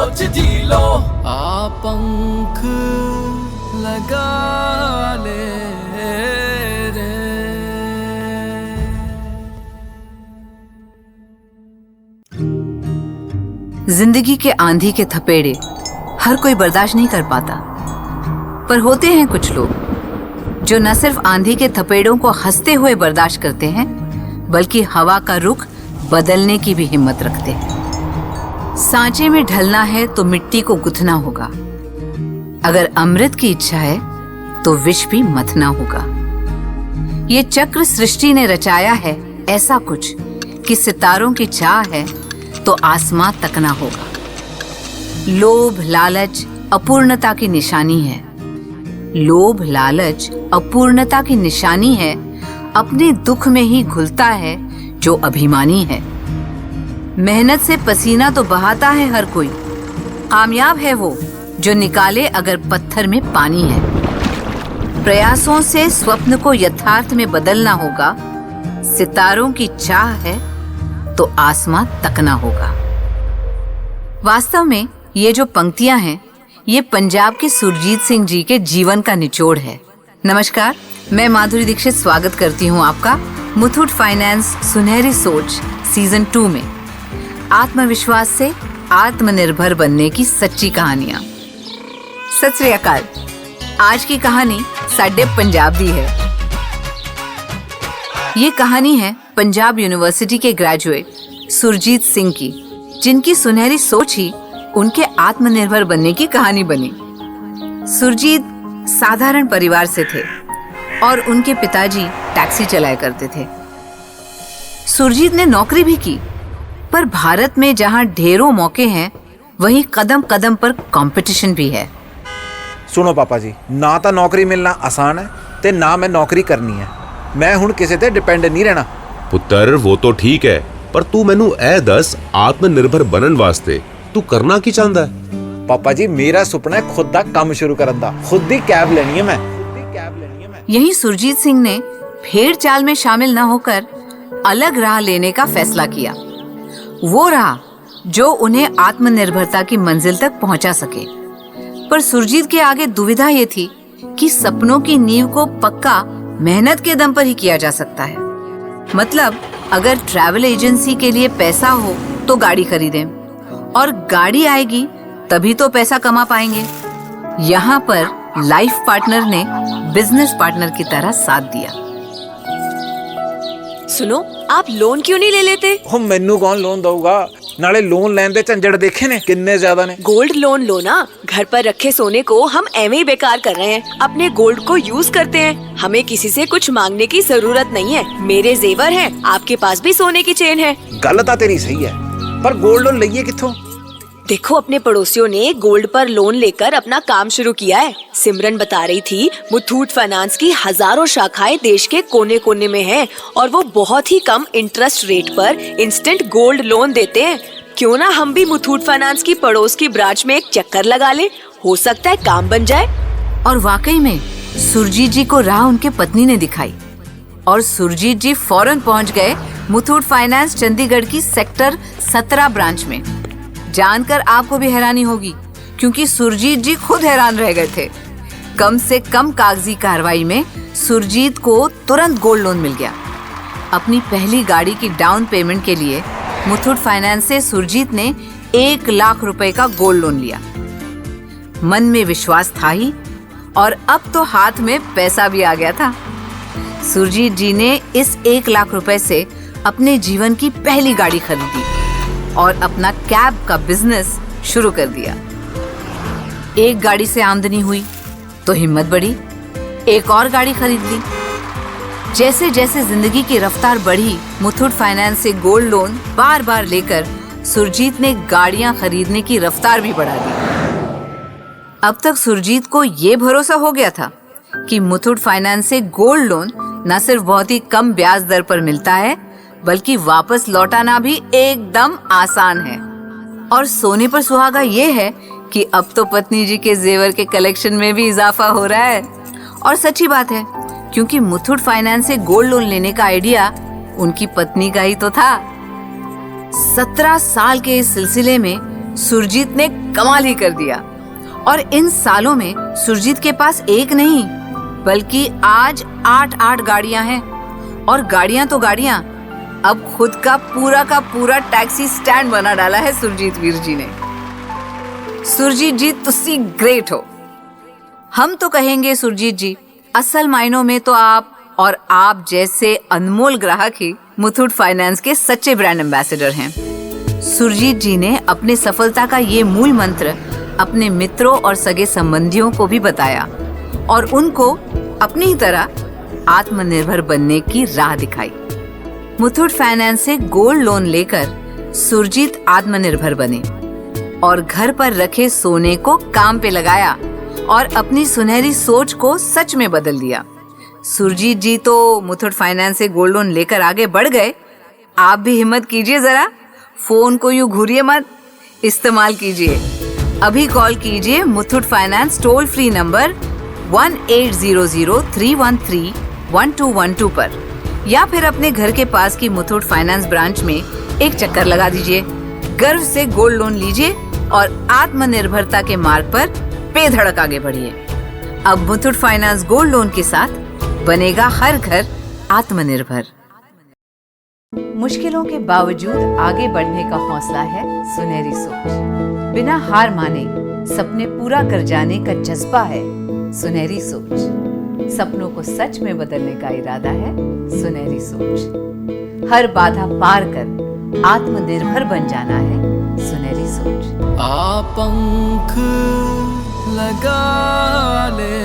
सोच जी लो, आ पंख लगा ले रे। जिंदगी के आंधी के थपेड़े हर कोई बर्दाश्त नहीं कर पाता, पर होते हैं कुछ लोग जो न सिर्फ आंधी के थपेड़ों को हंसते हुए बर्दाश्त करते हैं, बल्कि हवा का रुख बदलने की भी हिम्मत रखते हैं। सांचे में ढलना है तो मिट्टी को गुथना होगा, अगर अमृत की इच्छा है तो विष भी मथना होगा। ये चक्र सृष्टि ने रचाया है ऐसा कुछ कि सितारों की चाह है तो आसमां तकना होगा। लोभ लालच अपूर्णता की निशानी है, लोभ लालच अपूर्णता की निशानी है। अपने दुख में ही घुलता है जो अभिमानी है। मेहनत से पसीना तो बहाता है हर कोई, कामयाब है वो जो निकाले अगर पत्थर में पानी है। प्रयासों से स्वप्न को यथार्थ में बदलना होगा, सितारों की चाह है तो आसमां तकना होगा। वास्तव में ये जो पंक्तियां हैं, ये पंजाब के सुरजीत सिंह जी के जीवन का निचोड़ है। नमस्कार, मैं माधुरी दीक्षित स्वागत करती हूँ आपका मुथूट फाइनेंस सुनहरी सोच सीजन 2 में। आत्मविश्वास से आत्मनिर्भर बनने की सच्ची कहानियां। सत श्री अकाल। आज की कहानी साडे पंजाब दी है। ये कहानी है पंजाब यूनिवर्सिटी के ग्रेजुएट सुरजीत सिंह की, जिनकी सुनहरी सोच ही उनके आत्मनिर्भर बनने की कहानी बनी। सुरजीत साधारण परिवार से थे और उनके पिताजी टैक्सी चलाया करते थे। सुरजीत ने नौकरी भी की, पर भारत में जहां ढेरों मौके हैं, वहीं कदम कदम पर कंपटीशन भी है। सुनो पापा जी, ना तो नौकरी मिलना आसान है ते ना मैं नौकरी करनी है। मैं हुण किसी ते डिपेंड नहीं रहना। पुत्र वो तो ठीक है, पर तू मैनू ए दस आत्मनिर्भर बनन वास्ते तू करना की चाहता है? पापा जी, मेरा सुपना है खुद का काम शुरू करन दा, खुद ही कैब लेनी है मैं। यही सुरजीत सिंह ने भेड़ चाल में शामिल न होकर अलग राह लेने का फैसला किया। वो राह जो उन्हें आत्मनिर्भरता की मंजिल तक पहुंचा सके। पर सुरजीत के आगे दुविधा ये थी कि सपनों की नींव को पक्का मेहनत के दम पर ही किया जा सकता है। मतलब अगर ट्रैवल एजेंसी के लिए पैसा हो तो गाड़ी खरीदें, और गाड़ी आएगी तभी तो पैसा कमा पाएंगे। यहाँ पर लाइफ पार्टनर ने बिजनेस पार्टनर की तरह साथ दिया। सुनो, आप लोन क्यों नहीं ले लेते? हो मैनू कौन लोन दूगा? नाले लोन लेने दे झंझट देखे ने कितने ज्यादा ने। गोल्ड लोन लो ना। घर पर रखे सोने को हम एवं ही बेकार कर रहे हैं। अपने गोल्ड को यूज करते हैं। हमें किसी से कुछ मांगने की जरूरत नहीं है। मेरे जेवर हैं, आपके पास भी सोने की चेन है। गल तो तेरी सही है, पर गोल्ड लोन लइए किथों? देखो, अपने पड़ोसियों ने गोल्ड पर लोन लेकर अपना काम शुरू किया है। सिमरन बता रही थी मुथूट फाइनेंस की हजारों शाखाएं देश के कोने कोने में हैं और वो बहुत ही कम इंटरेस्ट रेट पर इंस्टेंट गोल्ड लोन देते हैं। क्यों ना हम भी मुथूट फाइनेंस की पड़ोस की ब्रांच में एक चक्कर लगा लें, हो सकता है काम बन जाए। और वाकई में सुरजीत जी को राह उनके पत्नी ने दिखाई और सुरजीत जी फौरन पहुंच गए मुथूट फाइनेंस चंडीगढ़ की सेक्टर 17 ब्रांच में। जानकर आपको भी हैरानी होगी, क्योंकि सुरजीत जी खुद हैरान रह गए थे। कम से कम कागजी कार्रवाई में सुरजीत को तुरंत गोल्ड लोन मिल गया। अपनी पहली गाड़ी की डाउन पेमेंट के लिए मुथूट फाइनेंस से सुरजीत ने 1 लाख रुपए का गोल्ड लोन लिया। मन में विश्वास था ही, और अब तो हाथ में पैसा भी आ गया था। सुरजीत जी ने इस 1 लाख रुपए से अपने जीवन की पहली गाड़ी खरीदी और अपना कैब का बिजनेस शुरू कर दिया। एक गाड़ी से आमदनी हुई तो हिम्मत बढ़ी, एक और गाड़ी खरीद ली। जैसे जैसे जिंदगी की रफ्तार बढ़ी, मुथूट फाइनेंस से गोल्ड लोन बार बार लेकर सुरजीत ने गाड़ियां खरीदने की रफ्तार भी बढ़ा दी। अब तक सुरजीत को ये भरोसा हो गया था कि मुथूट फाइनेंस से गोल्ड लोन न सिर्फ बहुत ही कम ब्याज दर पर मिलता है, बल्कि वापस लौटाना भी एकदम आसान है। और सोने पर सुहागा ये है कि अब तो पत्नी जी के जेवर के कलेक्शन में भी इजाफा हो रहा है। और सच्ची बात है, क्योंकि मुथूट फाइनेंस से गोल्ड लोन लेने का आइडिया उनकी पत्नी का ही तो था। 17 साल के इस सिलसिले में सुरजीत ने कमाल ही कर दिया और इन सालों में सुरजीत के पास एक नहीं बल्कि आज 8 गाड़ियां हैं और गाड़ियां तो गाड़ियां, अब खुद का पूरा टैक्सी स्टैंड बना डाला है सुरजीत वीर जी ने। सुरजीत जी तुसी ग्रेट हो। हम तो कहेंगे सुरजीत जी, असल मायनों में तो आप और आप जैसे अनमोल ग्राहक ही मुथूट फाइनेंस के सच्चे ब्रांड एम्बेसडर हैं। सुरजीत जी ने अपने सफलता का ये मूल मंत्र अपने मित्रों और सगे संबंधियों को भी बताया और उनको अपनी ही तरह आत्मनिर्भर बनने की राह दिखाई। मुथूट फाइनेंस से गोल्ड लोन लेकर सुरजीत आत्मनिर्भर बने और घर पर रखे सोने को काम पे लगाया और अपनी सुनहरी सोच को सच में बदल दिया। सुरजीत जी तो मुथूट फाइनेंस से गोल्ड लोन लेकर आगे बढ़ गए। आप भी हिम्मत कीजिए जरा, फोन को यूं घूरिए मत, इस्तेमाल कीजिए। अभी कॉल कीजिए Muthoot finance toll free number 1800-313-1212 पर या फिर अपने घर के पास की मुथूट फाइनेंस ब्रांच में एक चक्कर लगा दीजिए। गर्व से गोल्ड लोन लीजिए और आत्मनिर्भरता के मार्ग पर बेधड़क आगे बढ़िए। अब मुथूट फाइनेंस गोल्ड लोन के साथ बनेगा हर घर आत्मनिर्भर। मुश्किलों के बावजूद आगे बढ़ने का हौसला है सुनहरी सोच। बिना हार माने सपने पूरा कर जाने का जज्बा है सुनहरी सोच। सपनों को सच में बदलने का इरादा है सुनहरी सोच। हर बाधा पार कर आत्मनिर्भर बन जाना है सुनहरी सोच। आ पंख लगा ले